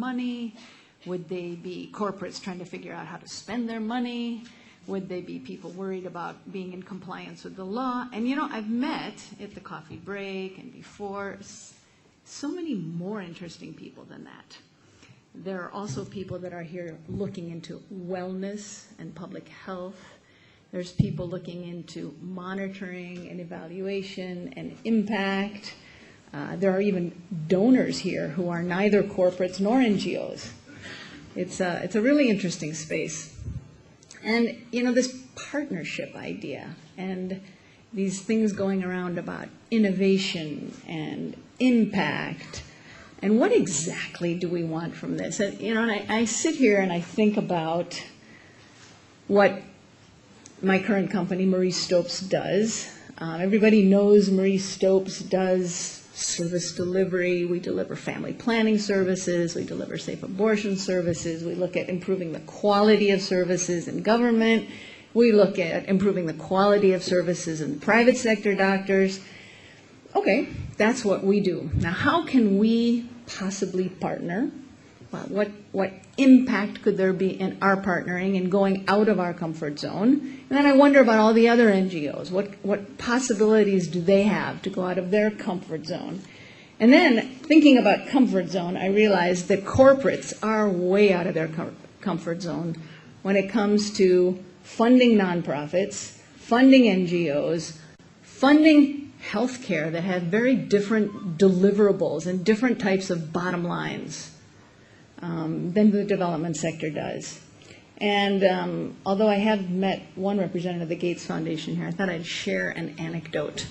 money? Would they be corporates trying to figure out how to spend their money? Would they be people worried about being in compliance with the law? And you know, I've met at the coffee break and before so many more interesting people than that. There are also people that are here looking into wellness and public health. There's people looking into monitoring and evaluation and impact. There are even donors here who are neither corporates nor NGOs. It's a really interesting space. And, you know, this partnership idea and these things going around about innovation and impact, and what exactly do we want from this? And, you know, and I sit here and I think about what my current company, Marie Stopes, does. Everybody knows Marie Stopes does service delivery. We deliver family planning services. We deliver safe abortion services. We look at improving the quality of services in government. We look at improving the quality of services in private sector doctors. Okay, that's what we do. Now, how can we possibly partner? Well, what impact could there be in our partnering and going out of our comfort zone? And then I wonder about all the other NGOs. What possibilities do they have to go out of their comfort zone? And then thinking about comfort zone, I realized that corporates are way out of their comfort zone when it comes to funding nonprofits, funding NGOs, funding healthcare that have very different deliverables and different types of bottom lines than the development sector does. And although I have met one representative of the Gates Foundation here, I thought I'd share an anecdote.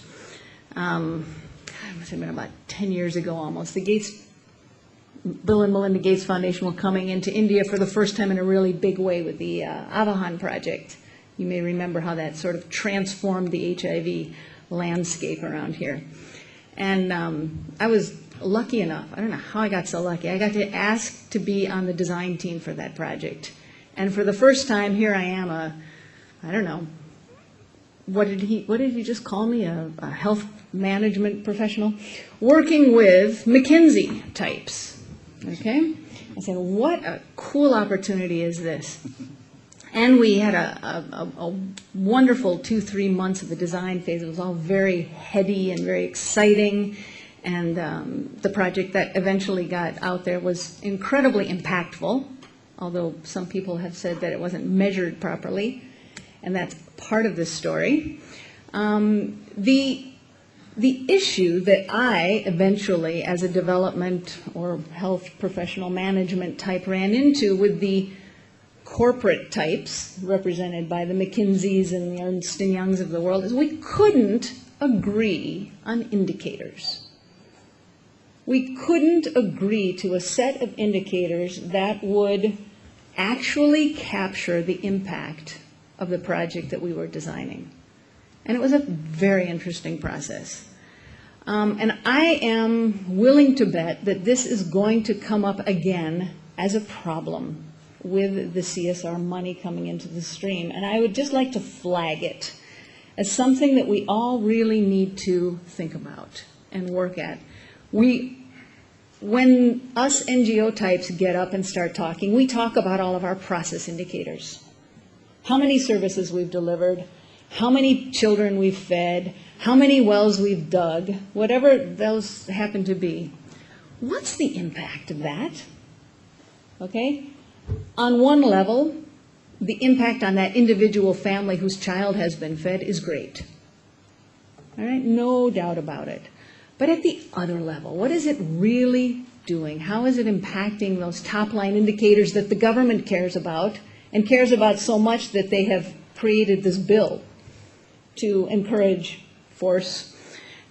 It must have been about 10 years ago almost. The Bill and Melinda Gates Foundation were coming into India for the first time in a really big way with the Avahan project. You may remember how that sort of transformed the HIV landscape around here. And I was lucky enough, I don't know how I got so lucky, I got to ask to be on the design team for that project. And for the first time, here I am, I don't know, what did he just call me, a health management professional, working with McKinsey types, okay? I said, what a cool opportunity is this? And we had a wonderful 2-3 months of the design phase. It was all very heady and very exciting. And the project that eventually got out there was incredibly impactful, although some people have said that it wasn't measured properly. And that's part of this story. The issue that I eventually, as a development or health professional management type, ran into with the corporate types represented by the McKinseys and the Ernst & Youngs of the world is we couldn't agree on indicators. We couldn't agree to a set of indicators that would actually capture the impact of the project that we were designing. And it was a very interesting process. And I am willing to bet that this is going to come up again as a problem with the CSR money coming into the stream. And I would just like to flag it as something that we all really need to think about and work at. When us NGO types get up and start talking, we talk about all of our process indicators. How many services we've delivered, how many children we've fed, how many wells we've dug, whatever those happen to be. What's the impact of that? Okay? On one level, the impact on that individual family whose child has been fed is great. All right? No doubt about it. But at the other level, what is it really doing? How is it impacting those top-line indicators that the government cares about, and cares about so much that they have created this bill to encourage, force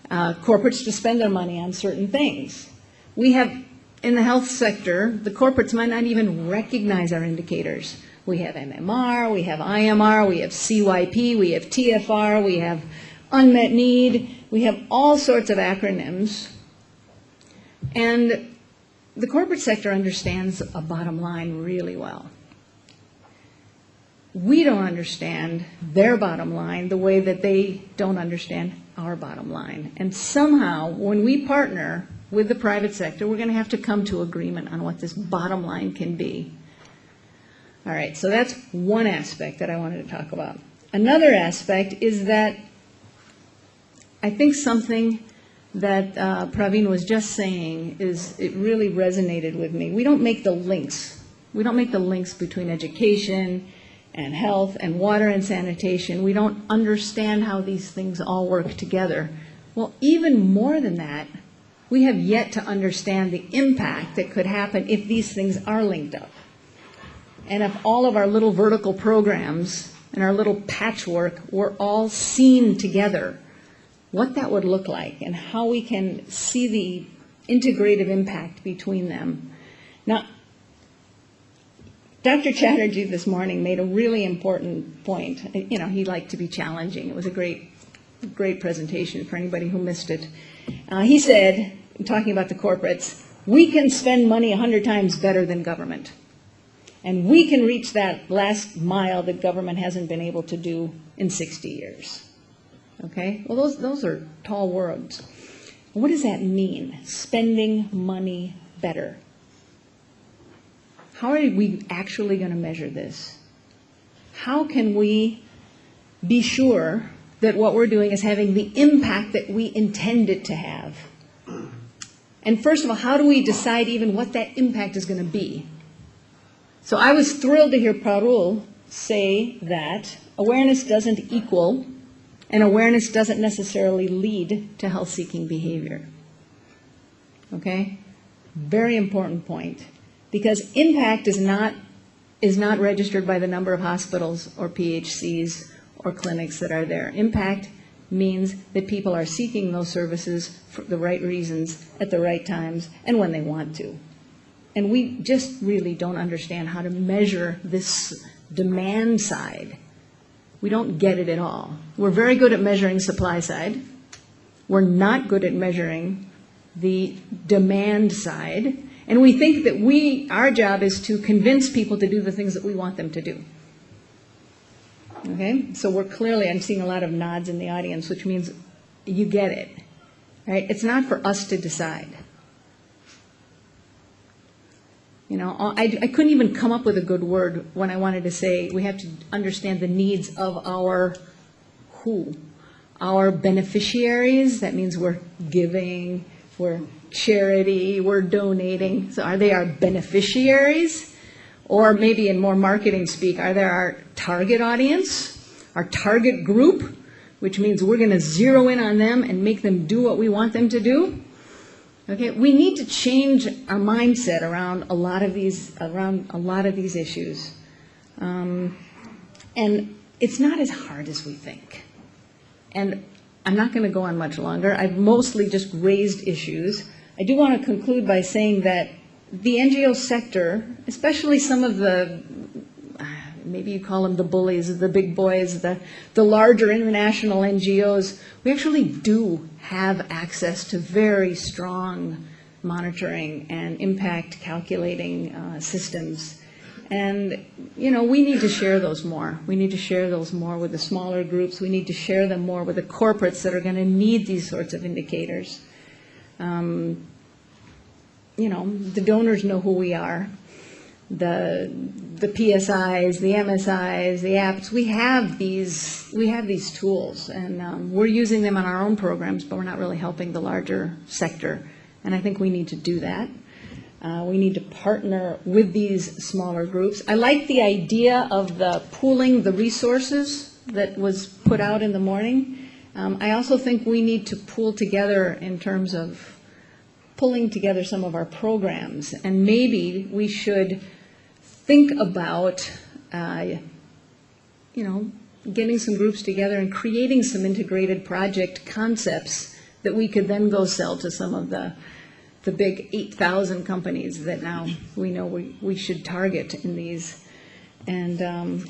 corporates to spend their money on certain things? We have, in the health sector, the corporates might not even recognize our indicators. We have MMR, we have IMR, we have CYP, we have TFR, we have unmet need. We have all sorts of acronyms. And the corporate sector understands a bottom line really well. We don't understand their bottom line the way that they don't understand our bottom line. And somehow, when we partner with the private sector, we're going to have to come to agreement on what this bottom line can be. All right, so that's one aspect that I wanted to talk about. Another aspect is that I think something that Praveen was just saying it really resonated with me. We don't make the links. We don't make the links between education and health and water and sanitation. We don't understand how these things all work together. Well, even more than that, we have yet to understand the impact that could happen if these things are linked up. And if all of our little vertical programs and our little patchwork were all seen together, what that would look like and how we can see the integrative impact between them. Now, Dr. Chatterjee this morning made a really important point. You know, he liked to be challenging. It was a great presentation for anybody who missed it. He said, talking about the corporates, we can spend money 100 times better than government. And we can reach that last mile that government hasn't been able to do in 60 years. Okay? Well, those are tall words. What does that mean, spending money better? How are we actually going to measure this? How can we be sure that what we're doing is having the impact that we intend it to have? And first of all, how do we decide even what that impact is going to be? So I was thrilled to hear Parul say that awareness doesn't equal and awareness doesn't necessarily lead to health-seeking behavior. Okay? Very important point. Because impact is not registered by the number of hospitals or PHCs or clinics that are there. Impact means that people are seeking those services for the right reasons at the right times and when they want to. And we just really don't understand how to measure this demand side. We don't get it at all. We're very good at measuring supply side. We're not good at measuring the demand side. And we think that our job is to convince people to do the things that we want them to do. Okay? So I'm seeing a lot of nods in the audience, which means you get it. Right? It's not for us to decide. You know, I couldn't even come up with a good word when I wanted to say we have to understand the needs of our who? Our beneficiaries. That means we're giving, we're charity, we're donating. So are they our beneficiaries? Or maybe in more marketing speak, are they our target audience, our target group, which means we're going to zero in on them and make them do what we want them to do? Okay, we need to change our mindset around a lot of these issues, and it's not as hard as we think. And I'm not going to go on much longer. I've mostly just raised issues. I do want to conclude by saying that the NGO sector, especially some of the, maybe you call them the bullies, the big boys, the larger international NGOs, we actually do have access to very strong monitoring and impact calculating systems. And, you know, we need to share those more. We need to share those more with the smaller groups. We need to share them more with the corporates that are going to need these sorts of indicators. You know, the donors know who we are. The PSIs, the MSIs, the apps, we have these tools, and we're using them on our own programs, but we're not really helping the larger sector. And I think we need to do that. We need to partner with these smaller groups. I like the idea of the pooling the resources that was put out in the morning. I also think we need to pool together in terms of pulling together some of our programs, and maybe we should think about, you know, getting some groups together and creating some integrated project concepts that we could then go sell to some of the big 8,000 companies that now we know we should target in these. And there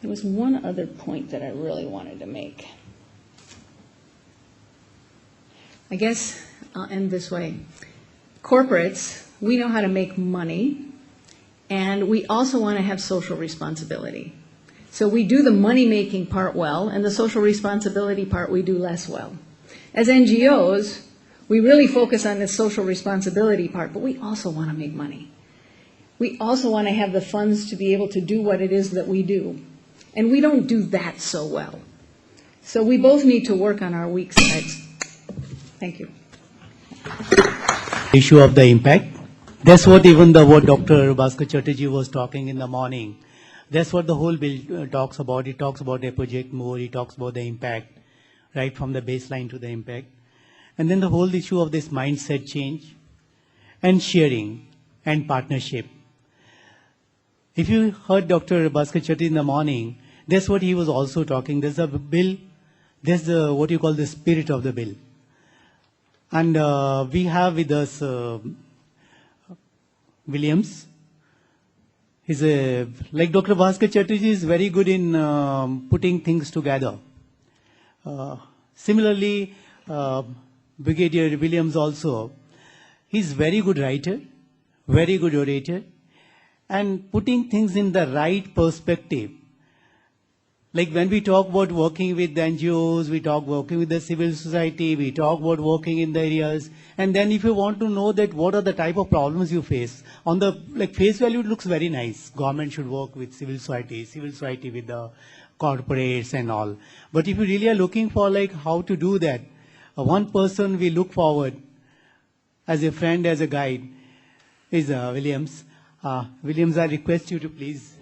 was one other point that I really wanted to make. I guess I'll end this way. Corporates, we know how to make money, and we also want to have social responsibility. So we do the money-making part well, and the social responsibility part we do less well. As NGOs, we really focus on the social responsibility part, but we also want to make money. We also want to have the funds to be able to do what it is that we do. And we don't do that so well. So we both need to work on our weak sides. Thank you. Issue of the impact. That's what even what Dr. Bhaskar Chatterjee was talking in the morning. That's what the whole bill talks about. It talks about a project more. It talks about the impact, right from the baseline to the impact. And then the whole issue of this mindset change and sharing and partnership. If you heard Dr. Bhaskar Chatterjee in the morning, that's what he was also talking. There's a bill, there's the, what you call the spirit of the bill. And we have with us Williams. He's like Dr. Bhaskar Chatterjee is very good in putting things together. Similarly, Brigadier Williams also, he's very good writer, very good orator, and putting things in the right perspective. Like when we talk about working with the NGOs, we talk working with the civil society, we talk about working in the areas, and then if you want to know that what are the type of problems you face, on the like face value it looks very nice. Government should work with civil society with the corporates and all. But if you really are looking for like how to do that, one person we look forward as a friend, as a guide, is Williams. Williams, I request you to please